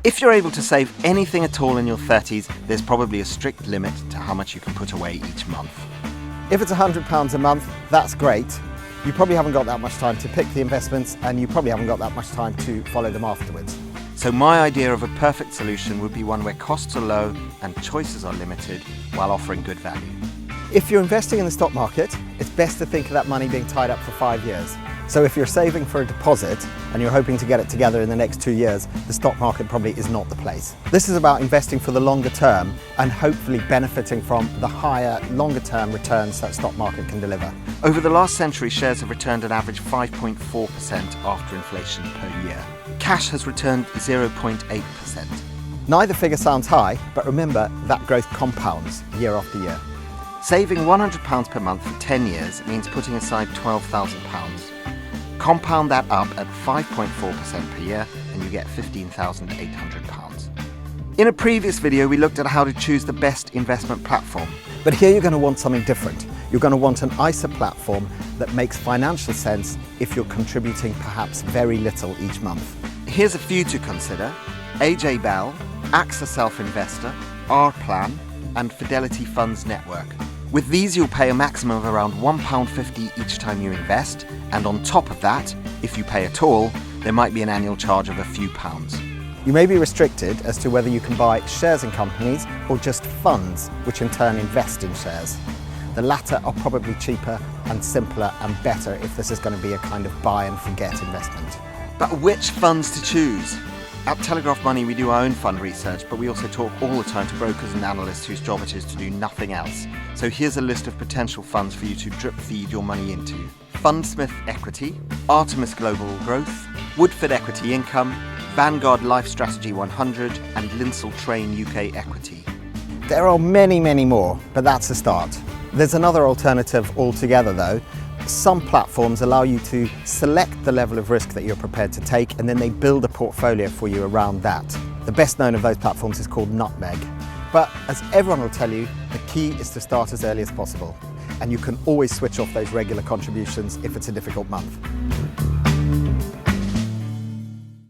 If you're able to save anything at all in your 30s, there's probably a strict limit to how much you can put away each month. If it's £100 a month, that's great. You probably haven't got that much time to pick the investments, and you probably haven't got that much time to follow them afterwards. So my idea of a perfect solution would be one where costs are low and choices are limited while offering good value. If you're investing in the stock market, it's best to think of that money being tied up for 5 years. So if you're saving for a deposit and you're hoping to get it together in the next 2 years, the stock market probably is not the place. This is about investing for the longer term and hopefully benefiting from the higher, longer term returns that stock market can deliver. Over the last century, shares have returned an average 5.4% after inflation per year. Cash has returned 0.8%. Neither figure sounds high, but remember that growth compounds year after year. Saving £100 per month for 10 years means putting aside £12,000. Compound that up at 5.4% per year and you get £15,800. In a previous video, we looked at how to choose the best investment platform. But here you're going to want something different. You're going to want an ISA platform that makes financial sense if you're contributing perhaps very little each month. Here's a few to consider: AJ Bell, AXA Self-Investor, R-Plan and Fidelity Funds Network. With these, you'll pay a maximum of around £1.50 each time you invest, and on top of that, if you pay at all, there might be an annual charge of a few pounds. You may be restricted as to whether you can buy shares in companies or just funds, which in turn invest in shares. The latter are probably cheaper and simpler and better if this is going to be a kind of buy and forget investment. But which funds to choose? At Telegraph Money, we do our own fund research, but we also talk all the time to brokers and analysts whose job it is to do nothing else. So here's a list of potential funds for you to drip feed your money into: Fundsmith Equity, Artemis Global Growth, Woodford Equity Income, Vanguard Life Strategy 100 and Linsell Train UK Equity. There are many, many more, but that's a start. There's another alternative altogether though. Some platforms allow you to select the level of risk that you're prepared to take, and then they build a portfolio for you around that. The best known of those platforms is called Nutmeg. But as everyone will tell you, the key is to start as early as possible. And you can always switch off those regular contributions if it's a difficult month.